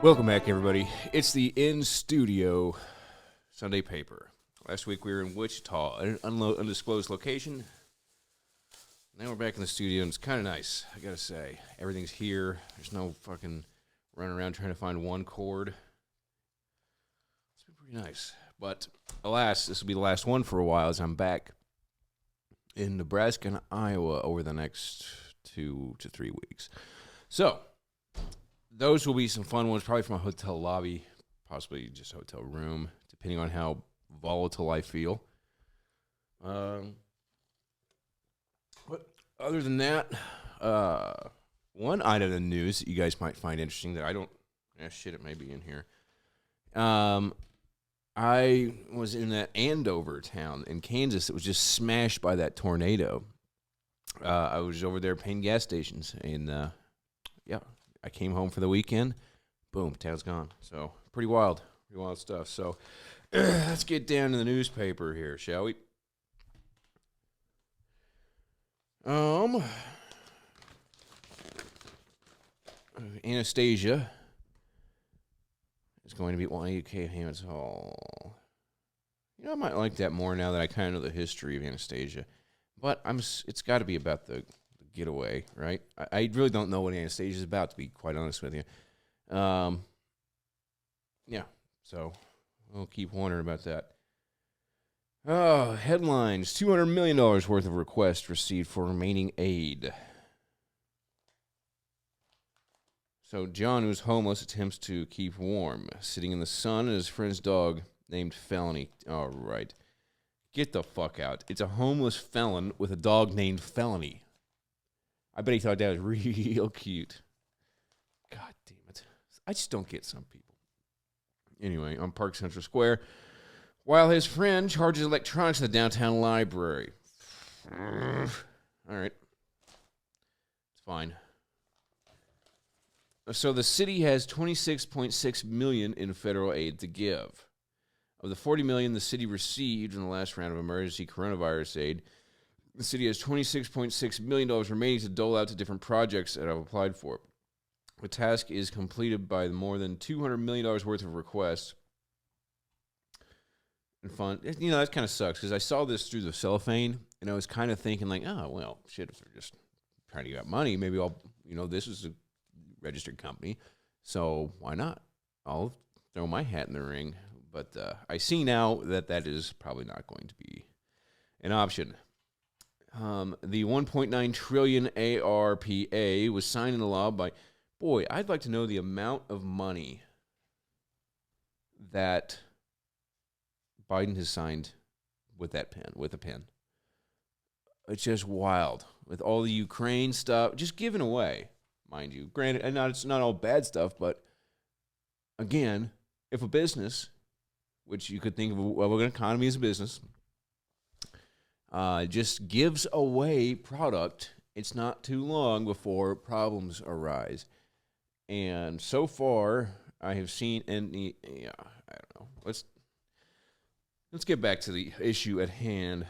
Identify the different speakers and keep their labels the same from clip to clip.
Speaker 1: Welcome back, everybody. It's the In Studio Sunday Paper. Last week we were in Wichita at an undisclosed location. Now we're back in the studio, and it's kind of nice, I gotta say. Everything's here. There's no fucking running around trying to find one chord. It's been pretty nice. But alas, this will be the last one for a while as I'm back in Nebraska and Iowa over the next 2 to 3 weeks. So, those will be some fun ones, probably from a hotel lobby, possibly just a hotel room, depending on how volatile I feel. But other than that, one item of the news that you guys might find interesting that I don't, it may be in here. I was in that Andover town in Kansas that was just smashed by that tornado. I was over there paying gas stations, and I came home for the weekend. Boom, town's gone. So pretty wild stuff. So let's get down to the newspaper here, shall we? Anastasia is going to be UK Hammond's Hall. You know, I might like that more now that I kind of know the history of Anastasia. But it's got to be about the getaway, right? I really don't know what Anastasia is about, to be quite honest with you. So we'll keep wondering about that. Oh, headlines. $200 million worth of requests received for remaining aid. So John, who's homeless, attempts to keep warm, sitting in the sun, and his friend's dog named Felony. All right. Get the fuck out. It's a homeless felon with a dog named Felony. I bet he thought that was real cute. God damn it. I just don't get some people. Anyway, on Park Central Square, while his friend charges electronics in the downtown library. All right. It's fine. So the city has $26.6 million in federal aid to give. Of the $40 million the city received in the last round of emergency coronavirus aid, the city has $26.6 million remaining to dole out to different projects that I've applied for. The task is completed by more than $200 million worth of requests. And fun. You know, that kind of sucks because I saw this through the cellophane, and I was kind of thinking like, oh, well, shit, if they're just trying to get money, maybe this is a registered company, so why not? I'll throw my hat in the ring. But I see now that is probably not going to be an option. The $1.9 trillion ARPA was signed into law by... Boy, I'd like to know the amount of money that Biden has signed with a pen. It's just wild. With all the Ukraine stuff, just given away, mind you. Granted, and it's not all bad stuff, but again, if a business, which you could think of an economy as a business, just gives away product, it's not too long before problems arise. And so far, I have seen I don't know. Let's get back to the issue at hand.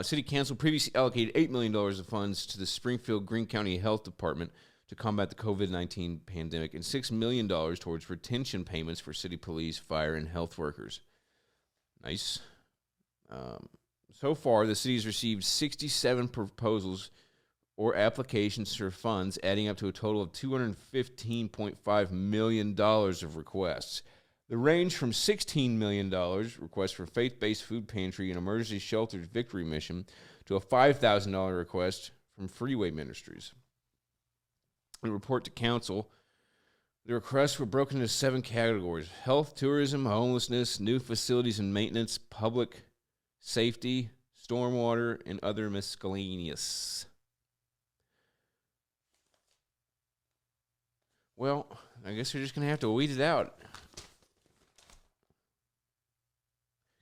Speaker 1: City Council previously allocated $8 million of funds to the Springfield Greene County Health Department to combat the COVID-19 pandemic and $6 million towards retention payments for city police, fire, and health workers. Nice. So far, the city's received 67 proposals or applications for funds, adding up to a total of $215.5 million of requests. The range from $16 million requests for faith-based food pantry and emergency shelters Victory Mission to a $5,000 request from Freeway Ministries. In a report to council, the requests were broken into 7 categories: health, tourism, homelessness, new facilities and maintenance, public safety, stormwater, and other miscellaneous. Well, I guess we're just going to have to weed it out.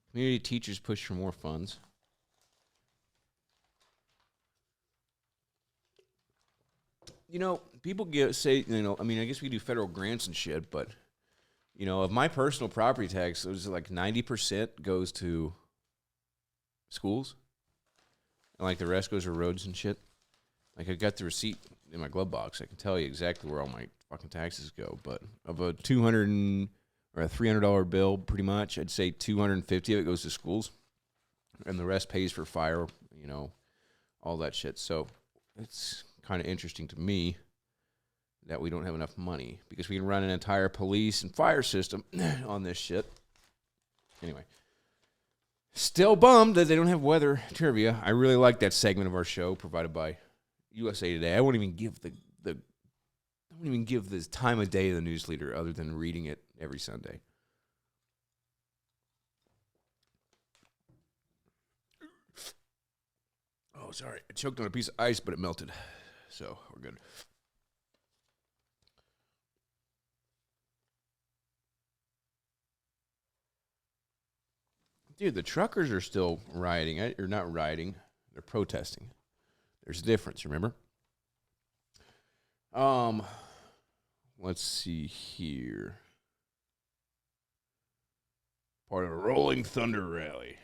Speaker 1: Community teachers push for more funds. You know, people say, I guess we do federal grants and shit, but, of my personal property tax, it was like 90% goes to schools, and like the rest goes to roads and shit. Like I got the receipt in my glove box. I can tell you exactly where all my fucking taxes go. But of a $200 or a $300 bill, pretty much, I'd say 250 of it goes to schools, and the rest pays for fire, all that shit. So it's kind of interesting to me that we don't have enough money because we can run an entire police and fire system on this shit. Anyway, still bummed that they don't have weather trivia. I really like that segment of our show provided by USA Today. I won't even give the time of day of the news leader other than reading it every Sunday. Oh, sorry. I choked on a piece of ice, but it melted. So we're good. Dude, the truckers are still rioting. Or not rioting. They're protesting. There's a difference, remember? Let's see here. Part of a Rolling Thunder rally.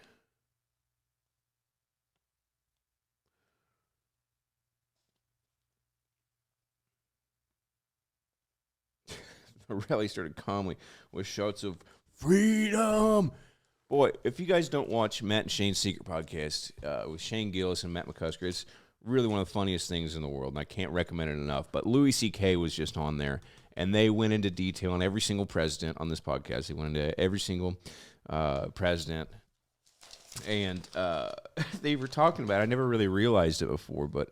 Speaker 1: The rally started calmly with shouts of freedom. Boy, if you guys don't watch Matt and Shane's Secret Podcast with Shane Gillis and Matt McCusker, it's really one of the funniest things in the world, and I can't recommend it enough. But Louis C.K. was just on there, and they went into detail on every single president on this podcast. They went into every single president, and they were talking about it. I never really realized it before, but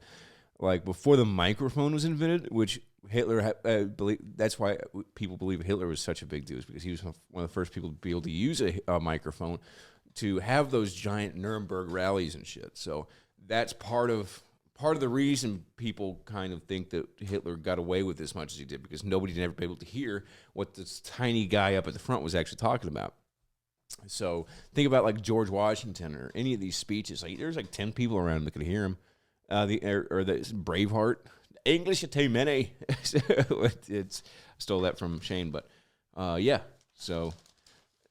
Speaker 1: like before the microphone was invented, which Hitler, that's why people believe Hitler was such a big deal, is because he was one of the first people to be able to use a microphone to have those giant Nuremberg rallies and shit. So that's part of the reason people kind of think that Hitler got away with as much as he did, because nobody had ever been able to hear what this tiny guy up at the front was actually talking about. So think about like George Washington or any of these speeches. Like there's like 10 people around that could hear him. The Braveheart. English are too many. It's stole that from Shane, but yeah. So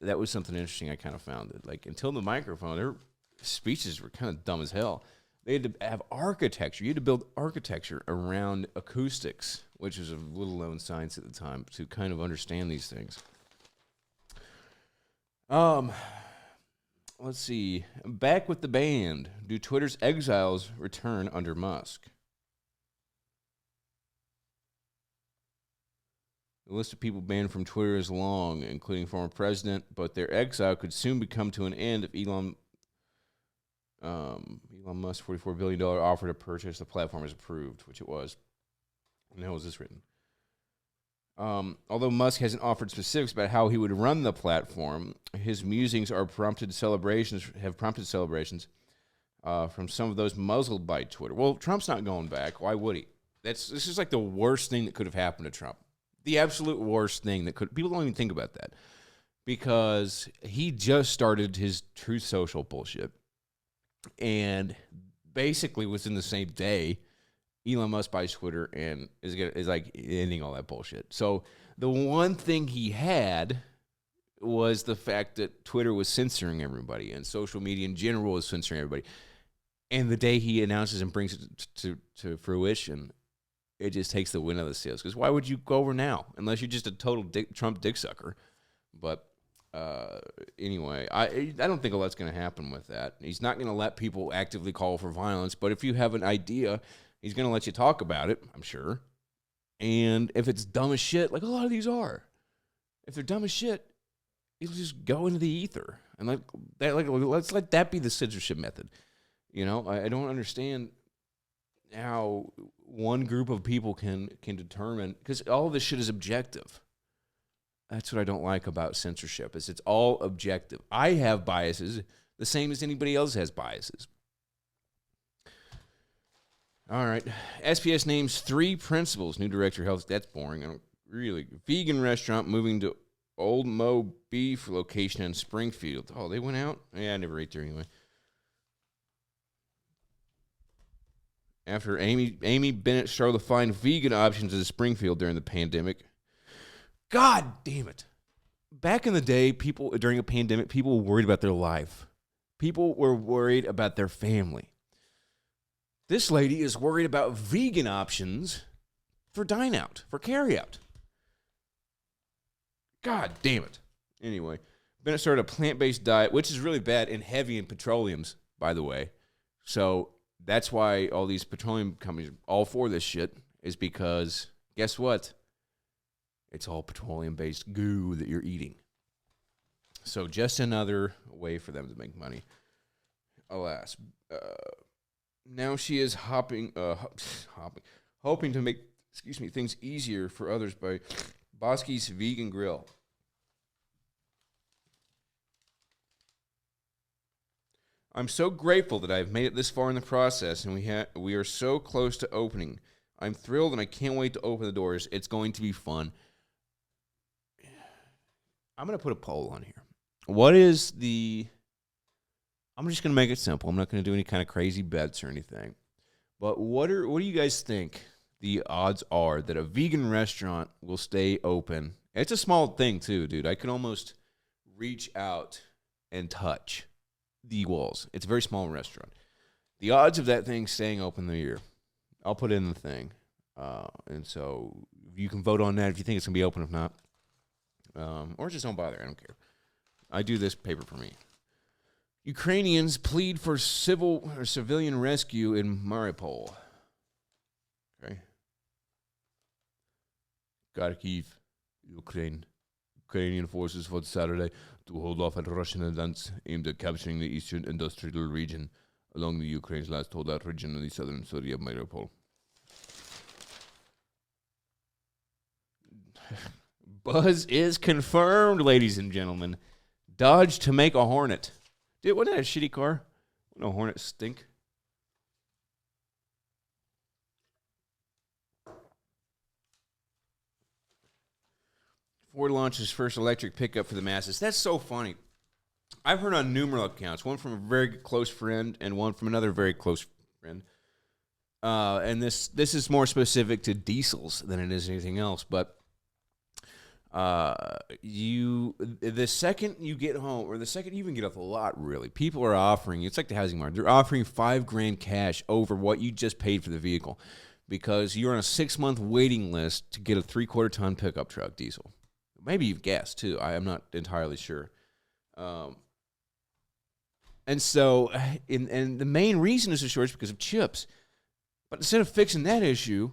Speaker 1: that was something interesting. I kind of found that like until the microphone, their speeches were kind of dumb as hell. They had to have architecture. You had to build architecture around acoustics, which is a little known science at the time, to kind of understand these things. Let's see. Back with the band. Do Twitter's exiles return under Musk? The list of people banned from Twitter is long, including former president, but their exile could soon come to an end if Elon Musk's $44 billion offer to purchase the platform is approved, which it was. And how was this written? Although Musk hasn't offered specifics about how he would run the platform, his musings have prompted celebrations from some of those muzzled by Twitter. Well, Trump's not going back. Why would he? This is like the worst thing that could have happened to Trump. The absolute worst thing that could. People don't even think about that because he just started his Truth Social bullshit, and basically within the same day, Elon Musk buys Twitter and is like ending all that bullshit. So the one thing he had was the fact that Twitter was censoring everybody and social media in general was censoring everybody. And the day he announces and brings it to fruition, it just takes the wind out of the sails. Because why would you go over now? Unless you're just a total Trump dick sucker. But anyway, I don't think a lot's going to happen with that. He's not going to let people actively call for violence. But if you have an idea, he's going to let you talk about it, I'm sure. And if it's dumb as shit, like a lot of these are, if they're dumb as shit, it'll just go into the ether. And let's let that be the censorship method. You know, I don't understand how one group of people can determine, because all of this shit is objective. That's what I don't like about censorship, is it's all objective. I have biases the same as anybody else has biases. All right. SPS names 3 principals. New director of health. That's boring. I don't really. Vegan restaurant moving to Old Mo Beef location in Springfield. Oh, they went out? Yeah, I never ate there anyway. After Amy Bennett struggled to find vegan options in Springfield during the pandemic. God damn it. Back in the day, during a pandemic, people were worried about their life. People were worried about their family. This lady is worried about vegan options for dine out, for carry out. God damn it. Anyway, Bennett started a plant-based diet, which is really bad and heavy in petroleums, by the way. So that's why all these petroleum companies are all for this shit, is because guess what? It's all petroleum-based goo that you're eating. So just another way for them to make money. Alas. Now she is hoping to make, things easier for others by Bosky's Vegan Grill. I'm so grateful that I've made it this far in the process, and we are so close to opening. I'm thrilled, and I can't wait to open the doors. It's going to be fun. I'm going to put a poll on here. I'm just going to make it simple. I'm not going to do any kind of crazy bets or anything. But what do you guys think the odds are that a vegan restaurant will stay open? It's a small thing, too, dude. I can almost reach out and touch the walls. It's a very small restaurant. The odds of that thing staying open the year, I'll put it in the thing. And so you can vote on that if you think it's going to be open, if not. Or just don't bother. I don't care. I do this paper for me. Ukrainians plead for civilian rescue in Mariupol. Okay. Kharkiv, Ukraine. Ukrainian forces fought Saturday to hold off at Russian advance aimed at capturing the eastern industrial region along the Ukraine's last holdout region in the southern city of Mariupol. Buzz is confirmed, ladies and gentlemen. Dodge to make a Hornet. Dude, wasn't that a shitty car? No Hornet stink. Ford launches first electric pickup for the masses. That's so funny. I've heard on numerous accounts, one from a very close friend and one from another very close friend. And this is more specific to diesels than it is anything else. But the second you get home, or the second you even get off the lot, really, people are offering, it's like the housing market, they're offering $5,000 cash over what you just paid for the vehicle because you're on a 6-month waiting list to get a 3/4 ton pickup truck diesel. Maybe you've guessed, too. I am not entirely sure. And so, and the main reason is a shortage because of chips. But instead of fixing that issue,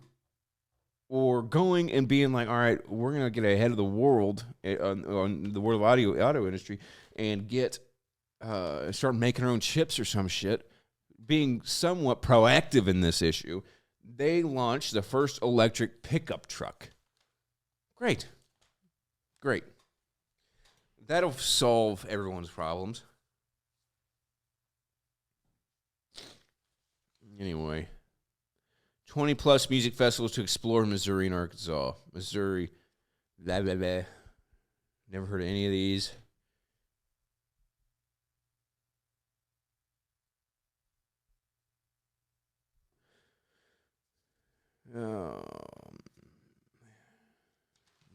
Speaker 1: or going and being like, all right, we're going to get ahead of the world, on the world of auto industry, and start making our own chips or some shit, being somewhat proactive in this issue, they launched the first electric pickup truck. Great. That'll solve everyone's problems. Anyway, 20-plus music festivals to explore Missouri and Arkansas. Missouri, blah, blah, blah. Never heard of any of these.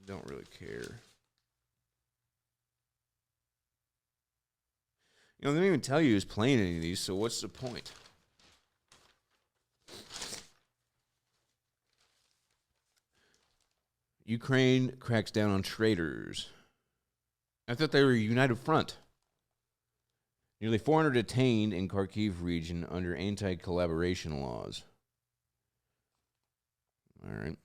Speaker 1: Don't really care. They don't even tell you who's playing any of these, so what's the point? Ukraine cracks down on traitors. I thought they were a united front. Nearly 400 detained in Kharkiv region under anti-collaboration laws. All right.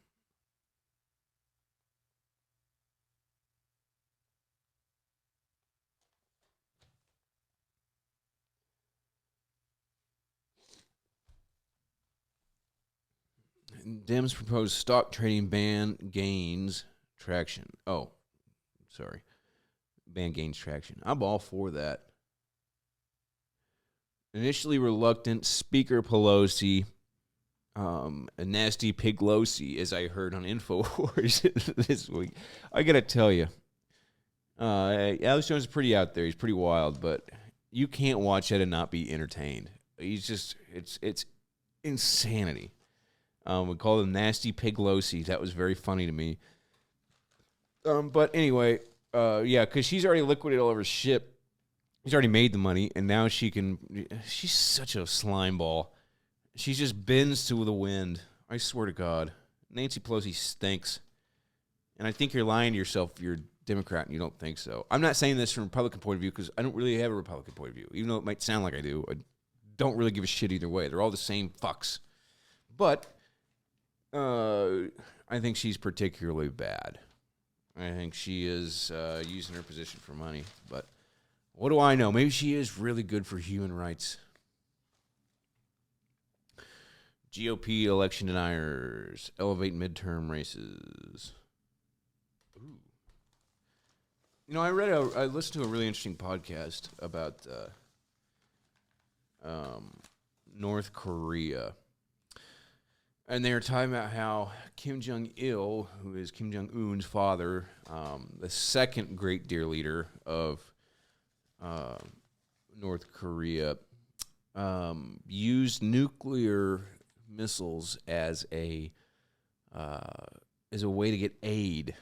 Speaker 1: Dems proposed stock trading ban gains traction. Oh, sorry. Ban gains traction. I'm all for that. Initially reluctant, Speaker Pelosi, a nasty Piglosi, as I heard on InfoWars this week. I got to tell you, Alex Jones is pretty out there. He's pretty wild, but you can't watch that and not be entertained. He's just, it's insanity. We call him Nasty Piglosi. That was very funny to me. But anyway, yeah, because she's already liquidated all of her shit. He's already made the money, and now she's such a slime ball. She just bends to the wind. I swear to God. Nancy Pelosi stinks. And I think you're lying to yourself if you're a Democrat and you don't think so. I'm not saying this from a Republican point of view because I don't really have a Republican point of view. Even though it might sound like I do, I don't really give a shit either way. They're all the same fucks. But I think she's particularly bad. I think she is using her position for money. But what do I know? Maybe she is really good for human rights. GOP election deniers elevate midterm races. Ooh. You know, I listened to a really interesting podcast about North Korea. And they were talking about how Kim Jong-il, who is Kim Jong-un's father, the second great dear leader of North Korea, used nuclear missiles as a way to get aid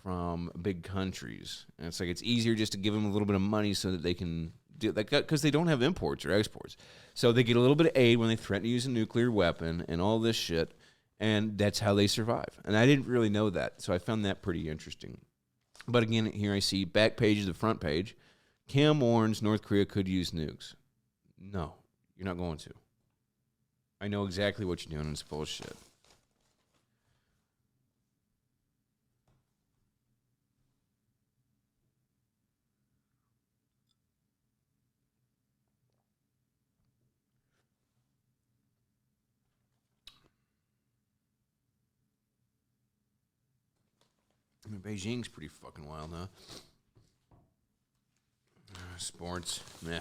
Speaker 1: from big countries. And it's like it's easier just to give them a little bit of money so that they can do that, because they don't have imports or exports. So they get a little bit of aid when they threaten to use a nuclear weapon and all this shit, and that's how they survive. And I didn't really know that, so I found that pretty interesting. But again, here I see back page of the front page. Kim warns North Korea could use nukes. No, you're not going to. I know exactly what you're doing. It's bullshit. I mean, Beijing's pretty fucking wild, huh? Sports, meh.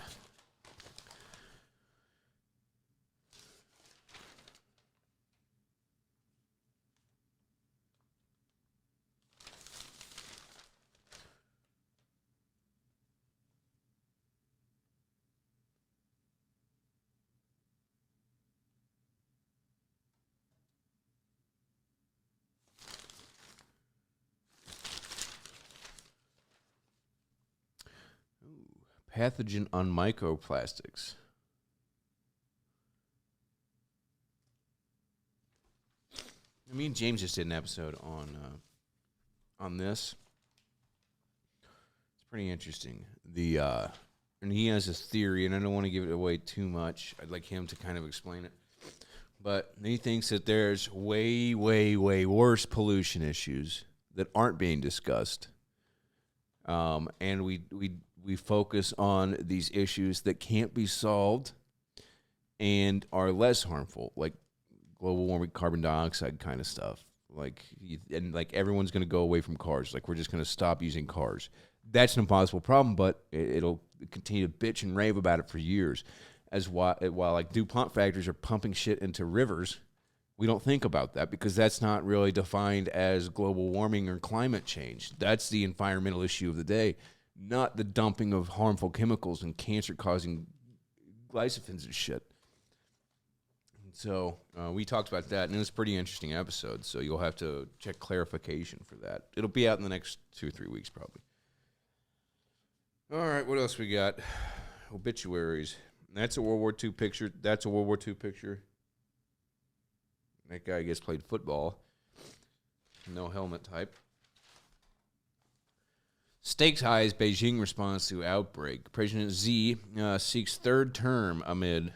Speaker 1: Pathogen on microplastics. Me and James just did an episode on this. It's pretty interesting. And he has a theory, and I don't want to give it away too much. I'd like him to kind of explain it. But he thinks that there's way, way, way worse pollution issues that aren't being discussed. And we focus on these issues that can't be solved and are less harmful, like global warming, carbon dioxide kind of stuff. And everyone's going to go away from cars. Like, we're just going to stop using cars. That's an impossible problem, but it'll continue to bitch and rave about it for years. While like DuPont factories are pumping shit into rivers, we don't think about that because that's not really defined as global warming or climate change. That's the environmental issue of the day, not the dumping of harmful chemicals and cancer-causing glyphosate and shit. So we talked about that, and it was a pretty interesting episode, so you'll have to check clarification for that. It'll be out in the next 2 or 3 weeks, probably. All right, what else we got? Obituaries. That's a World War II picture. That's a World War II picture. That guy, I guess, played football. No helmet type. Stakes high as Beijing responds to outbreak. President Xi seeks third term amid...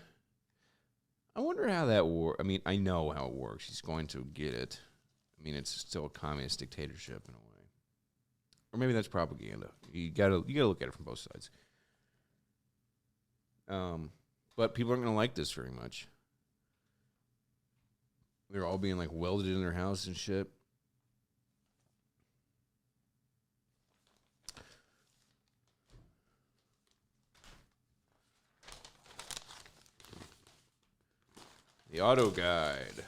Speaker 1: I wonder how that works. I mean, I know how it works. He's going to get it. I mean, it's still a communist dictatorship in a way. Or maybe that's propaganda. You gotta look at it from both sides. But people aren't going to like this very much. They're all being, like, welded in their house and shit. The Auto Guide.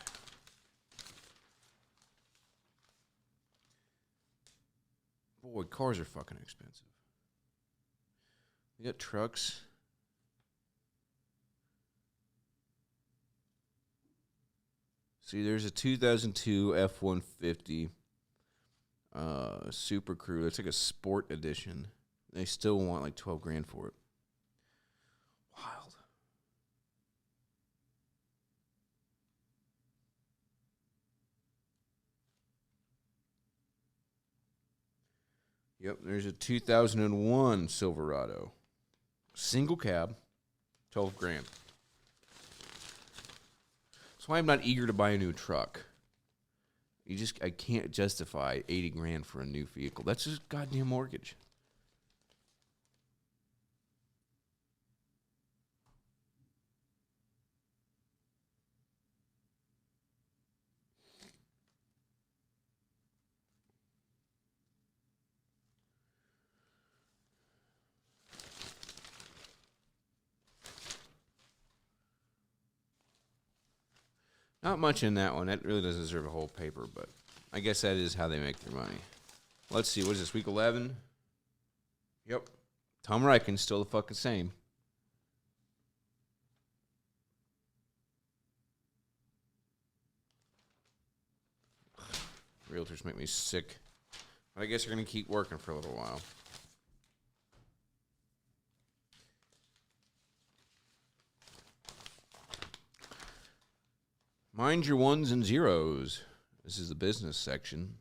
Speaker 1: Boy, cars are fucking expensive. You got trucks. See, there's a 2002 F-150 Super Crew. It's like a sport edition. They still want like $12,000 for it. Wild. Yep, there's a 2001 Silverado. Single cab, 12 grand. That's why I'm not eager to buy a new truck. I can't justify 80 grand for a new vehicle. That's just goddamn mortgage. Not much in that one. That really doesn't deserve a whole paper, but I guess that is how they make their money. Let's see. What is this, week 11? Yep. Tom Riken's still the fucking same. Realtors make me sick. But I guess they're going to keep working for a little while. Mind your ones and zeros. This is the business section.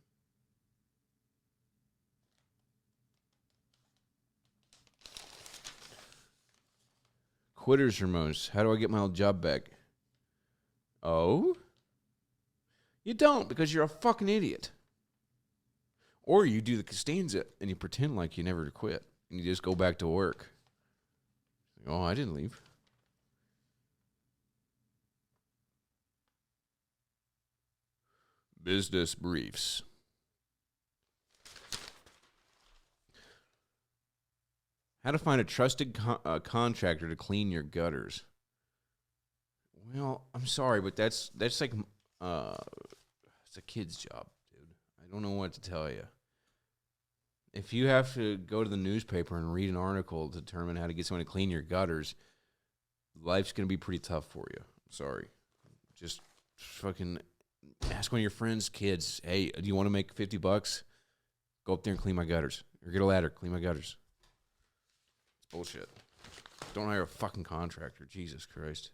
Speaker 1: Quitter's hormones. How do I get my old job back? Oh? You don't, because you're a fucking idiot. Or you do the Costanza and you pretend like you never quit. And you just go back to work. Oh, I didn't leave. Business briefs. How to find a trusted contractor to clean your gutters. Well, I'm sorry, but that's like it's a kid's job, dude. I don't know what to tell you. If you have to go to the newspaper and read an article to determine how to get someone to clean your gutters, life's going to be pretty tough for you. I'm sorry. Just fucking ask one of your friends' kids, hey, do you want to make $50? Go up there and clean my gutters. Or get a ladder, clean my gutters. It's bullshit. Don't hire a fucking contractor. Jesus Christ.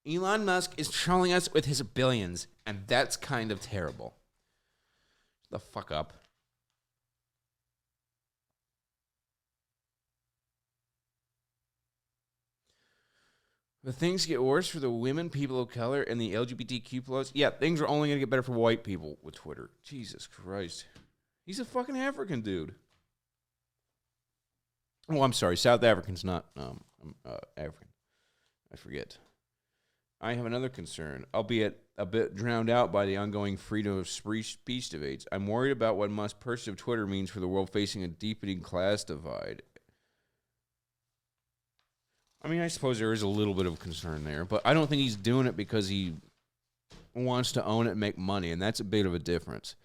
Speaker 1: Elon Musk is trolling us with his billions, and that's kind of terrible. Shut the fuck up. But things get worse for the women, people of color, and the LGBTQ+. Yeah, things are only going to get better for white people with Twitter. Jesus Christ. He's a fucking African dude. Oh, I'm sorry. South African's not African. I forget. I have another concern, albeit a bit drowned out by the ongoing freedom of speech debates. I'm worried about what Musk's purchase of Twitter means for the world facing a deepening class divide. I mean, I suppose there is a little bit of concern there, but I don't think he's doing it because he wants to own it and make money, and that's a bit of a difference.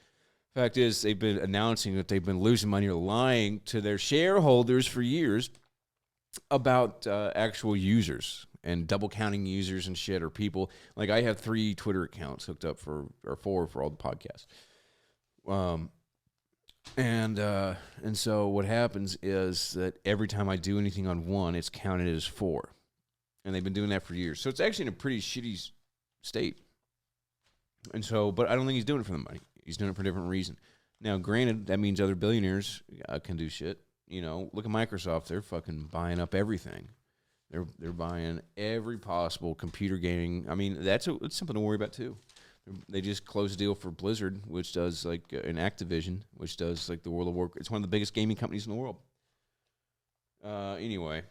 Speaker 1: Fact is, they've been announcing that they've been losing money or lying to their shareholders for years about actual users and double counting users and shit, or people. Like, I have 3 Twitter accounts hooked up or 4 for all the podcasts. And so what happens is that every time I do anything on one, it's counted as 4. And they've been doing that for years. So it's actually in a pretty shitty state. And so, but I don't think he's doing it for the money. He's doing it for a different reason. Now, granted, that means other billionaires can do shit. You know, look at Microsoft. They're fucking buying up everything. They're buying every possible computer gaming. I mean, it's something to worry about too. They just closed a deal for Blizzard, which does like an Activision, which does like the World of Warcraft. It's one of the biggest gaming companies in the world. Anyway.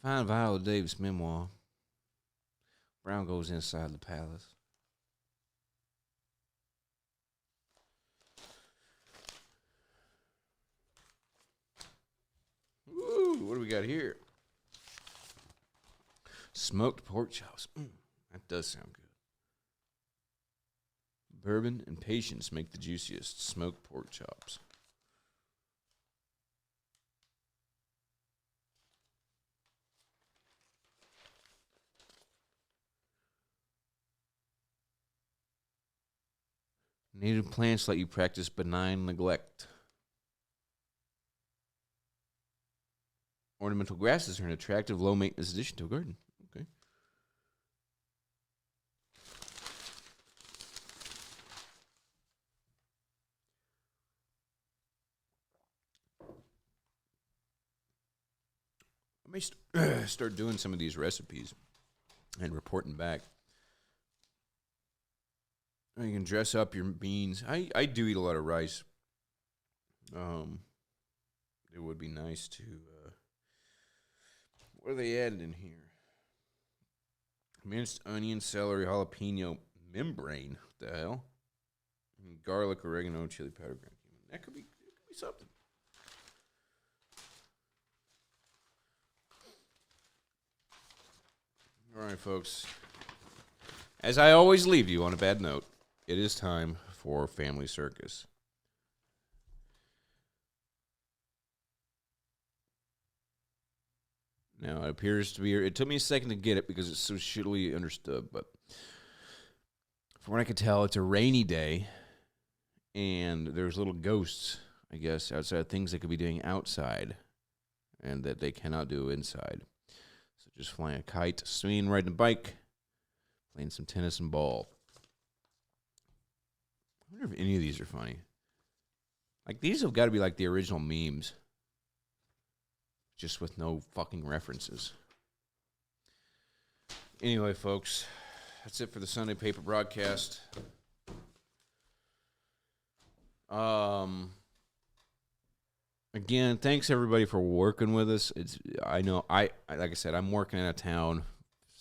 Speaker 1: Find Viola Davis memoir. Brown goes inside the palace. Ooh, what do we got here? Smoked pork chops. That does sound good. Bourbon and patience make the juiciest smoked pork chops. Native plants let you practice benign neglect. Ornamental grasses are an attractive, low-maintenance addition to a garden. Okay. I may start doing some of these recipes and reporting back. You can dress up your beans. I do eat a lot of rice. It would be nice to. What are they adding in here? Minced onion, celery, jalapeno, membrane. What the hell? And garlic, oregano, chili powder, ground cumin. That could be something. All right, folks. As I always leave you on a bad note, it is time for Family Circus. Now, it appears to be... It took me a second to get it because it's so shittily understood, but from what I could tell, it's a rainy day, and there's little ghosts, I guess, outside, things they could be doing outside, and that they cannot do inside. So just flying a kite, swinging, riding a bike, playing some tennis and ball. I wonder if any of these are funny. Like, these have got to be like the original memes, just with no fucking references. Anyway, folks, that's it for the Sunday Paper broadcast. Again, thanks everybody for working with us. I know like I said, I'm working out of town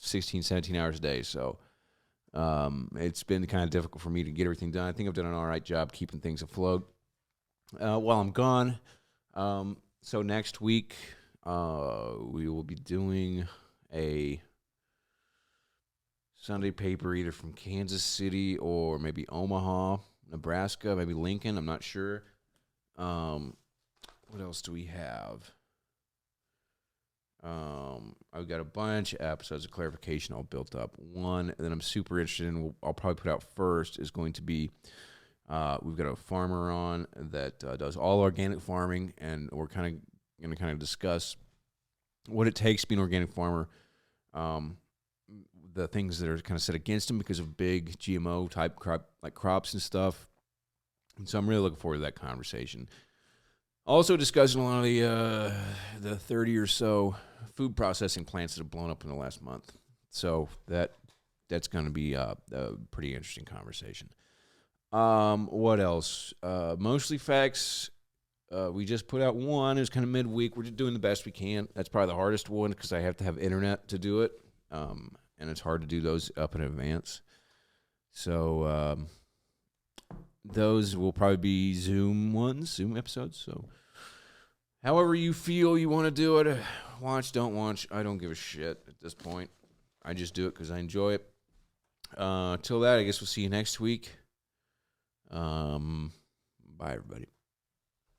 Speaker 1: 16, 17 hours a day, so it's been kind of difficult for me to get everything done. I think I've done an all right job keeping things afloat while I'm gone. So next week, we will be doing a Sunday paper either from Kansas City or maybe Omaha, Nebraska, maybe Lincoln. I'm not sure. What else do we have? I've got a bunch of episodes of clarification all built up. One that I'm super interested in, I'll probably put out first, is going to be we've got a farmer on that does all organic farming, and we're going to discuss what it takes to be an organic farmer, the things that are kind of set against him because of big GMO type crops and stuff. And so I'm really looking forward to that conversation. Also discussing a lot of the 30 or so food processing plants that have blown up in the last month. So that's going to be a pretty interesting conversation. What else? Mostly Facts. We just put out one. It was kind of midweek. We're just doing the best we can. That's probably the hardest one because I have to have internet to do it. And it's hard to do those up in advance. So those will probably be Zoom episodes. So however you feel you want to do it, watch, don't watch, I don't give a shit at this point. I just do it because I enjoy it. Till that, I guess we'll see you next week. Bye, everybody.